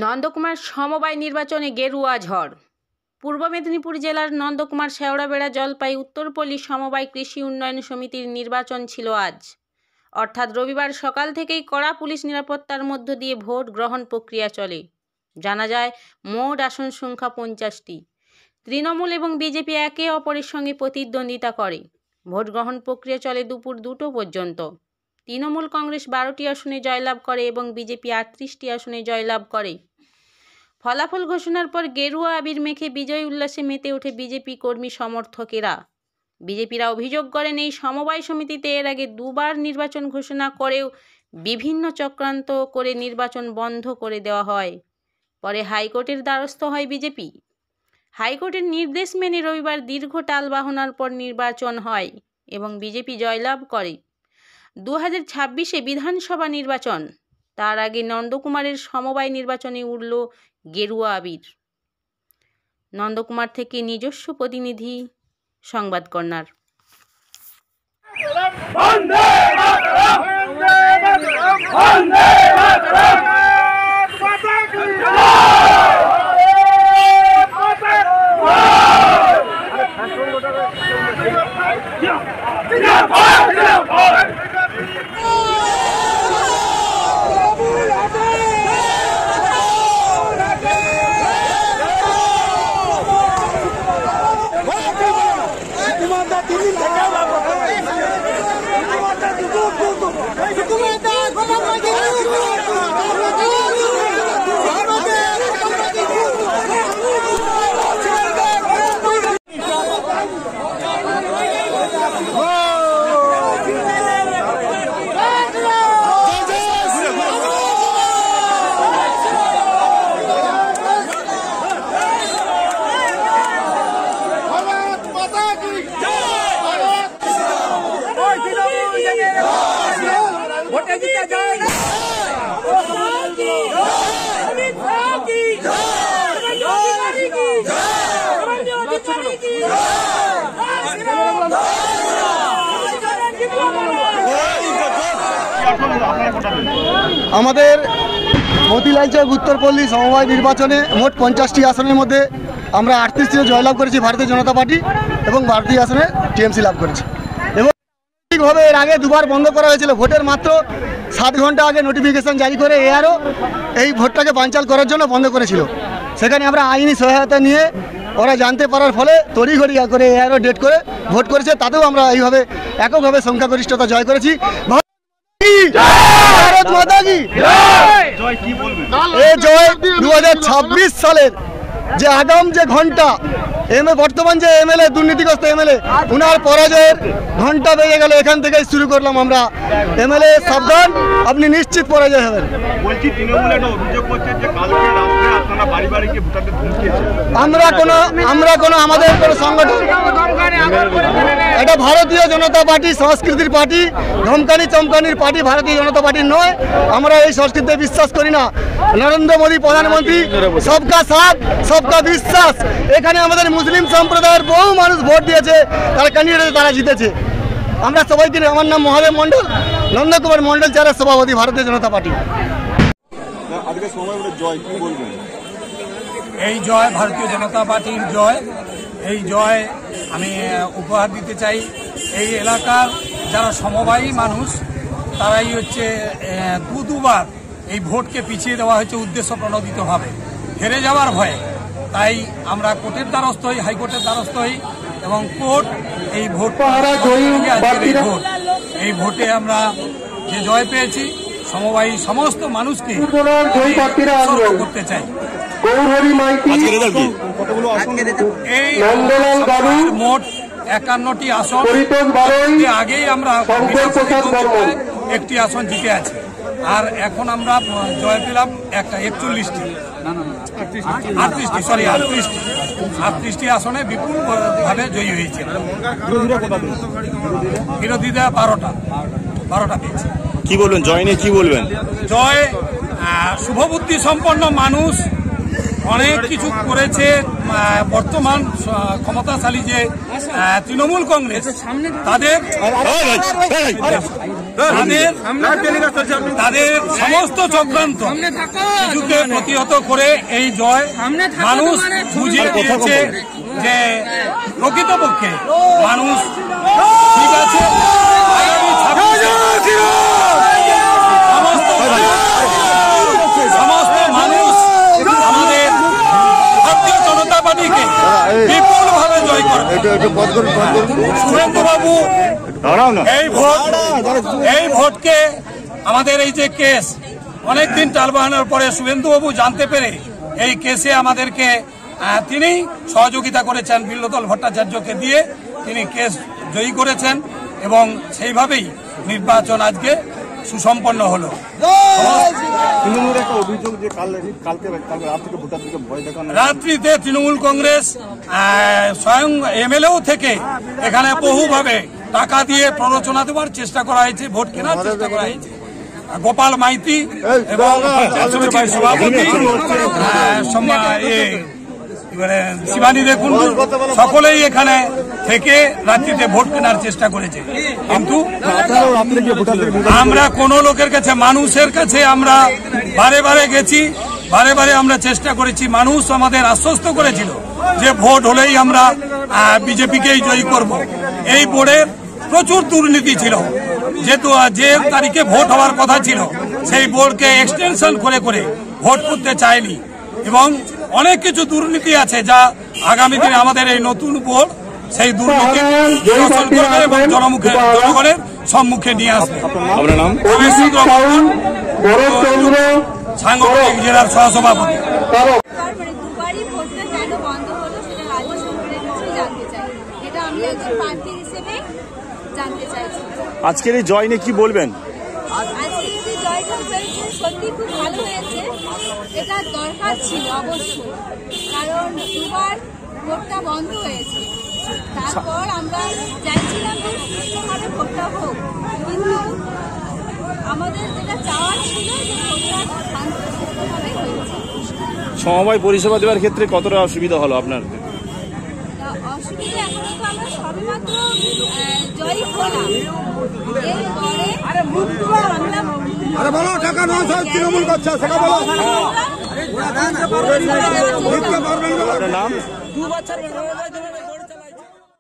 নন্দকুমার সমবায় নির্বাচনে গেরুয়া ঝড়। পূর্ব মেদিনীপুর জেলার নন্দকুমার শেওড়াবেড়া জলপাই উত্তরপল্লী সমবায় কৃষি উন্নয়ন সমিতির নির্বাচন ছিল আজ, অর্থাৎ রবিবার সকাল থেকেই কড়া পুলিশ নিরাপত্তার মধ্য দিয়ে ভোট গ্রহণ প্রক্রিয়া চলে। জানা যায় মোট আসন সংখ্যা 50টি। তৃণমূল এবং বিজেপি একে অপরের সঙ্গে প্রতিদ্বন্দ্বিতা করে। ভোট গ্রহণ প্রক্রিয়া চলে দুপুর 2টো পর্যন্ত। তৃণমূল কংগ্রেস 12টি আসনে জয়লাভ করে এবং বিজেপি 38টি আসনে জয়লাভ করে। ফলাফল ঘোষণার পর গেরুয়া আবির মেখে বিজয় উল্লাসে মেতে ওঠে বিজেপি কর্মী সমর্থকেরা। বিজেপিরা অভিযোগ করেন এই সমবায় সমিতিতে এর আগে দুবার নির্বাচন ঘোষণা করেও বিভিন্ন চক্রান্ত করে নির্বাচন বন্ধ করে দেওয়া হয়। পরে হাইকোর্টের দ্বারস্থ হয় বিজেপি। হাইকোর্টের নির্দেশ মেনে রবিবার দীর্ঘ টালবাহনার পর নির্বাচন হয় এবং বিজেপি জয়লাভ করে। 2026-এ বিধানসভা নির্বাচন, তার আগে নন্দকুমারের সমবায় নির্বাচনে উড়ল গেরুয়া আবির। নন্দকুমার থেকে নিজস্ব প্রতিনিধি সংবাদ কর্নার। আমাদের মতিলাল চক উত্তরপল্লী সমবায় নির্বাচনে মোট 50টি আসনের মধ্যে আমরা 38টিতে জয়লাভ করেছি ভারতীয় জনতা পার্টি এবং 12টি আসনে টিএমসি লাভ করেছি। এবং ঠিকভাবে এর আগে দুবার বন্ধ করা হয়েছিল। ভোটের মাত্র 7 ঘন্টা আগে নোটিফিকেশন জারি করে এআরও এই ভোটটাকে বানচাল করার জন্য বন্ধ করেছিল। সেখানে আমরা আইনি সহায়তা নিয়ে ওরা জানতে পারার ফলে তড়িঘড়ি করে এআরও ডেট করে ভোট করেছে, তাতেও আমরা এইভাবে এককভাবে সংখ্যাগরিষ্ঠতা জয় করেছি। ভারত মাতা কি জয়। 2026 সালের যে আগাম যে ঘন্টা বর্তমান যে এমএলএ দুর্নীতিগ্রস্ত এমএলএ উনার পরাজয়ের ঘন্টা বেজে গেল। এখান থেকেই শুরু করলাম আমরা। এমএলএ সাবধান, আপনি নিশ্চিত পরাজয় হবেন। আমরা কোনো আমাদের কোনো সংগঠন, এটা ভারতীয় জনতা পার্টি সংস্কৃতির পার্টি, ধমকানি চমকানির পার্টি ভারতীয় জনতা পার্টির নয়। আমরা এই সংস্কৃতিতে বিশ্বাস করি না। নরেন্দ্র মোদী প্রধানমন্ত্রী, সবকা সাথ সবকা বিশ্বাস। এখানে আমাদের মুসলিম সম্প্রদায়ের বহু মানুষ ভোট দিয়েছে, তারা ক্যান্ডিডেট তারা জিতেছে। আমরা সবাইকে, আমার নাম মহাদেব মণ্ডল, নন্দকুমার মণ্ডল চেয়ারের সভাপতি ভারতীয় জনতা পার্টি। এই জয় ভারতীয় জনতা পার্টির জয়। এই জয় আমি উপহার দিতে চাই এই এলাকার যারা সমবায়ী মানুষ, তারাই হচ্ছে দুবার এই ভোটকে পিছিয়ে দেওয়া হয়েছে উদ্দেশ্য প্রণোদিতভাবে, হেরে যাওয়ার ভয়ে। তাই আমরা কোর্টের দ্বারস্থ হই, হাইকোর্টের দ্বারস্থ হই এবং কোর্ট এই ভোট এই ভোটে আমরা যে জয় পেয়েছি সমবায়ী সমস্ত মানুষকে করতে চাই। মোট 51টি আসন, আগেই আমরা একটি আসন জিতে আছি, আর এখন আমরা জয় পেলাম 38টি আসনে বিপুলভাবে জয়ী হয়েছে। বিরোধীরা 12টা পেয়েছে। কি বলবেন জয় নিয়ে, কি বলবেন? জয় শুভবুদ্ধি সম্পন্ন মানুষ, অনেক কিছু করেছে। বর্তমান ক্ষমতাশালী যে তৃণমূল কংগ্রেস, তাদের তাদের সমস্ত চক্রান্ত কিছুকে প্রতিহত করে এই জয় মানুষ বুঝিয়ে দিয়েছে যে প্রকৃতপক্ষে মানুষ ঠিক আছে। সমস্ত মানুষ আমাদের ভারতীয় জনতা পার্টিকে বিপুলভাবে জয় করবে। সুরেন্দ্রবাবু এই ভোটকে আমাদের এই যে কেস অনেকদিন টালবাহানোর পরে শুভেন্দুবাবু জানতে পেরে এই কেসে আমাদেরকে তিনি সহযোগিতা করেছেন, বিল্লদল ভট্টাচার্যকে দিয়ে তিনি কেস জয়ী করেছেন এবং সেইভাবেই নির্বাচন আজকে সুসম্পন্ন হলো। রাত্রিতে তৃণমূল কংগ্রেস স্বয়ং এমএলএও থেকে এখানে বহুভাবে টাকা দিয়ে প্ররোচনা দেওয়ার চেষ্টা করা হয়েছে, ভোট কেনার চেষ্টা করা হয়েছে। গোপাল মাইতি এবং সভাপতি শিবানী দেখুন সকলেই এখানে থেকে রাত্রিতে ভোট কেনার চেষ্টা করেছে, কিন্তু আমরা কোন লোকের কাছে মানুষের কাছে আমরা বারে বারে গেছি, বারে বারে আমরা চেষ্টা করেছি। মানুষ আমাদের আশ্বস্ত করেছিল যে ভোট হলেই আমরা বিজেপিকেই জয়ী করব। এই বোর্ডের প্রচুর দুর্নীতি ছিল, যেহেতু যে তারিখে ভোট হওয়ার কথা ছিল সেই বোর্ডকে এক্সটেনশন করে করে ভোট করতে চায়নি এবং অনেক কিছু দুর্নীতি আছে যা আগামী দিনে আমাদের এই নতুন বোর্ড সেই দুর্নীতি নিরসন করবে এবং জনগণের সম্মুখে নিয়ে আসবে। সাংগঠনিক জেলার সহসভাপতি। আজকের এই জয় নিয়ে কি বলবেন? সত্যি খুব ভালো হয়েছে, এটা দরকার ছিল অবশ্যই, কারণ দুবার ভোটটা বন্ধ হয়েছে। তারপর আমরা চাইছিলাম যে সুস্থভাবে ভোটটা হোক, কিন্তু আমাদের যেটা চাওয়ার ছিল যে ভোটটা শান্তভাবে হয়েছে। সমবায় পরিষেবা দেওয়ার ক্ষেত্রে কতটা অসুবিধা হলো আপনার? অসুবিধা এখনো তো আমরা সবেমাত্র জয়ী হলাম, এরপরে টাকা নয় তৃণমূল করছে সেটা বলো। নাম